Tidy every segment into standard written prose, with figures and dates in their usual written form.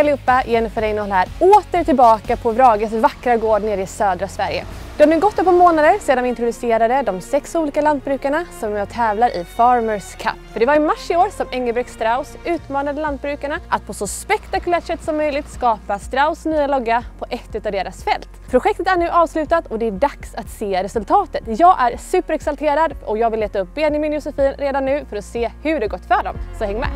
Hej allihopa, Jennifer Reinhold här, åter tillbaka på Vrages vackra gård nere i södra Sverige. Det har nu gått ett par månader sedan vi introducerade de 6 olika lantbrukarna som är och tävlar i Farmers Cup. För det var i mars i år som Engelbrekt Strauss utmanade lantbrukarna att på så spektakulärt sätt som möjligt skapa Strauss nya logga på ett av deras fält. Projektet är nu avslutat och det är dags att se resultatet. Jag är superexalterad och jag vill leta upp Benjamin och Josefin redan nu för att se hur det gått för dem. Så häng med!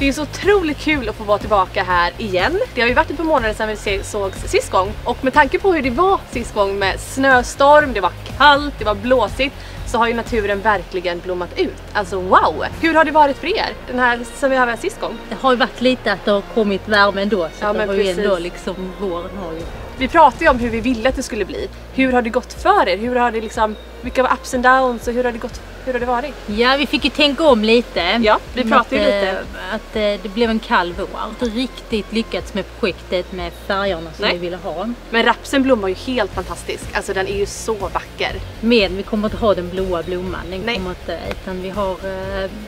Det är så otroligt kul att få vara tillbaka här igen. Det har ju varit ett par månader sedan vi sågs sist gång. Och med tanke på hur det var sist gång med snöstorm, det var kallt, det var blåsigt, så har ju naturen verkligen blommat ut. Alltså wow! Hur har det varit för er? Den här som vi har varit sist gång? Det har ju varit lite att det har kommit värme ändå. Så ja, det var ju ändå liksom våren har ju... Vi pratade ju om hur vi ville att det skulle bli. Hur har det gått för er? Hur har det liksom, vilka var ups and downs och hur har det gått? Hur har det varit? Ja, vi fick ju tänka om lite. Ja, vi pratade ju lite. Att det blev en kall vår. Inte riktigt lyckats med projektet med färgerna som vi ville ha. Men rapsen blommar ju helt fantastisk. Alltså den är ju så vacker. Men vi kommer inte ha den blåa blomman. Den kommer inte, utan vi har...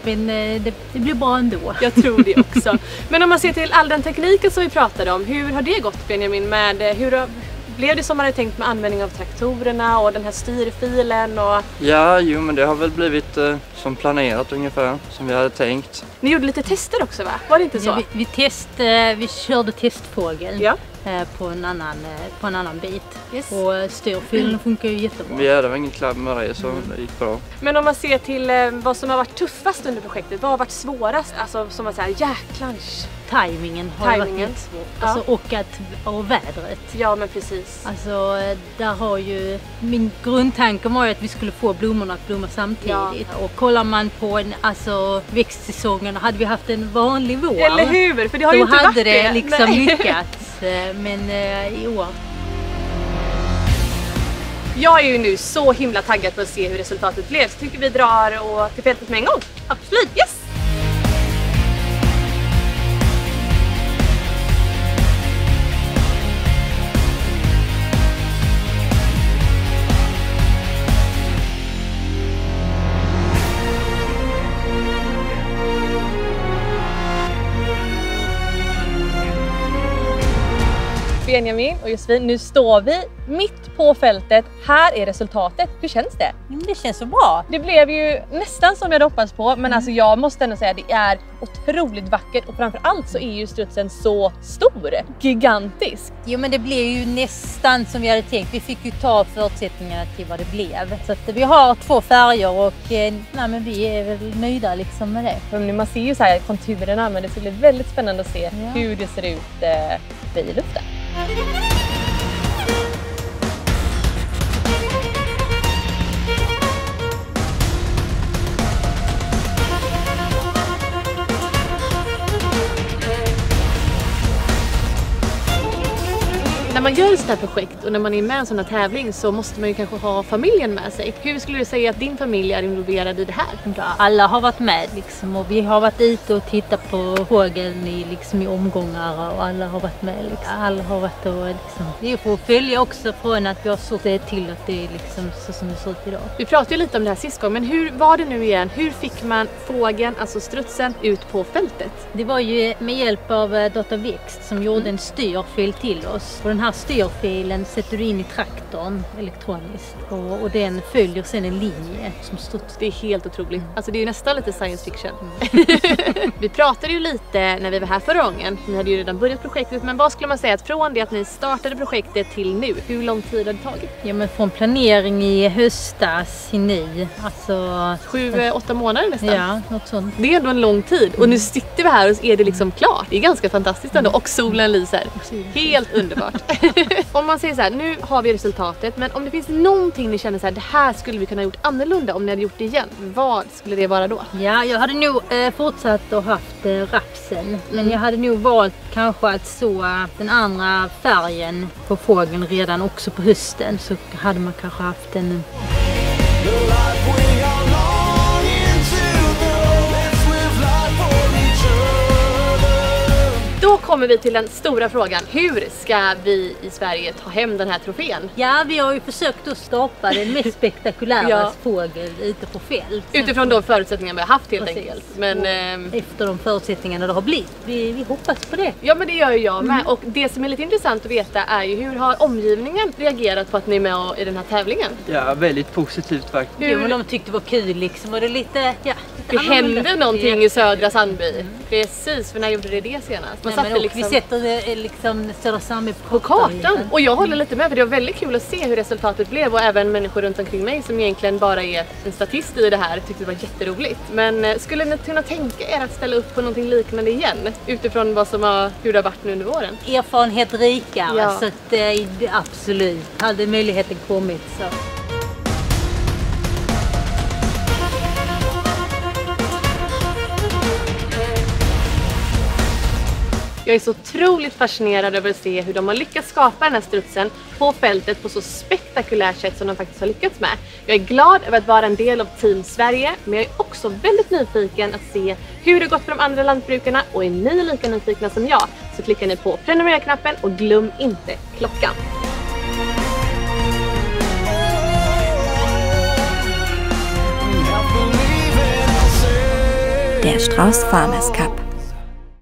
Men det blir bra ändå. Jag tror det också. Men om man ser till all den tekniken som vi pratade om. Hur har det gått, Benjamin? Blev det som man hade tänkt med användning av traktorerna och den här styrfilen? Och... Ja, men det har väl blivit som planerat ungefär, som vi hade tänkt. Ni gjorde lite tester också, va? Var det inte så? Ja, vi körde testfågel. Ja. På en annan bit. Yes. Och styrfilen funkar ju jättebra. Vi hade inget klabb med det, så det gick bra. Men om man ser till vad som har varit tuffast under projektet, vad har varit svårast? Alltså som man säger, jäklans. Timingen har varit jättesvårt. Ja. Alltså, och vädret. Ja, men precis. Alltså, där har ju... Min grundtanke var ju att vi skulle få blommorna att blomma samtidigt. Ja. Och kollar man på växtsäsongen, hade vi haft en vanlig vår. Eller hur? För det har ju inte varit det. Då hade det liksom lyckats. Men i år... Jag är ju nu så himla taggad på att se hur resultatet blev. Så tycker vi drar till fältet med en gång. Absolut, yes! Benjamin och Josefin, nu står vi mitt på fältet. Här är resultatet. Hur känns det? Det känns så bra. Det blev ju nästan som jag hade hoppats på, men alltså jag måste ändå säga att det är otroligt vackert och framförallt så är ju strutsen så stor, gigantisk. Jo, men det blev ju nästan som vi hade tänkt. Vi fick ju ta förutsättningarna till vad det blev. Så att vi har 2 färger och men vi är väl nöjda liksom med det. Men man ser ju så här konturerna, men det ska bli väldigt spännande att se hur det ser ut i luften. När man gör ett sådant här projekt och när man är med i en sån här tävling så måste man ju kanske ha familjen med sig. Hur skulle du säga att din familj är involverad i det här? Alla har varit med liksom, och vi har varit ute och tittat på fågeln i omgångar och alla har varit med. Liksom. Alla har varit och liksom. Det är för att följa också från att vi har sått det till att det är liksom så som det ser ut idag. Vi pratade ju lite om det här sist gång, men hur var det nu igen? Hur fick man fågeln, alltså strutsen, ut på fältet? Det var ju med hjälp av Dataväxt som gjorde en styrfil till oss. Och den här styrfilen sätter du in i traktorn elektroniskt och den följer sen en linje som struts. Det är helt otroligt. Alltså det är ju nästan lite science fiction. Vi pratade ju lite när vi var här förra gången. Ni hade ju redan börjat projektet, men vad skulle man säga att från det att ni startade projektet till nu, hur lång tid har det tagit? Ja, men från planering i höstas i nu, alltså 7-8 månader nästan. Ja, något sånt. Det är ändå en lång tid och nu sitter vi här och är det liksom klart. Det är ganska fantastiskt ändå och solen lyser. Helt underbart. Om man säger så här, nu har vi resultatet, men om det finns någonting ni känner så här, det här skulle vi kunna gjort annorlunda om ni hade gjort det igen, vad skulle det vara då? Ja, jag hade nog fortsatt och haft rapsen, men jag hade nog valt kanske att så den andra färgen på fågeln redan också på hösten, så hade man kanske haft en Då kommer vi till den stora frågan. Hur ska vi i Sverige ta hem den här trofén? Ja, vi har ju försökt att skapa den mest spektakulära fågel ute på fält. Utifrån de förutsättningar vi har haft helt enkelt. Men, efter de förutsättningarna det har blivit. Vi hoppas på det. Ja, men det gör ju jag med. Och det som är lite intressant att veta är ju hur har omgivningen reagerat på att ni är med i den här tävlingen? Ja, väldigt positivt faktiskt. Jo, men de tyckte det var kul liksom och det är lite, det hände någonting i Södra Sandby. Precis, för när gjorde det senast? Vi sätter liksom Södra Sandby på kartan. Och jag håller lite med, för det var väldigt kul att se hur resultatet blev. Och även människor runt omkring mig som egentligen bara är en statist i det här tyckte det var jätteroligt. Men skulle ni kunna tänka er att ställa upp på någonting liknande igen? Utifrån hur det har varit nu under våren? Erfarenhet rikare, så att absolut. Hade möjligheten kommit så. Jag är så otroligt fascinerad över att se hur de har lyckats skapa den här strutsen på fältet på så spektakulärt sätt som de faktiskt har lyckats med. Jag är glad över att vara en del av Team Sverige, men jag är också väldigt nyfiken att se hur det gått för de andra lantbrukarna, och är ni lika nyfikna som jag så klickar ni på prenumerera-knappen och glöm inte klockan. Der Strauß Farmers Cup.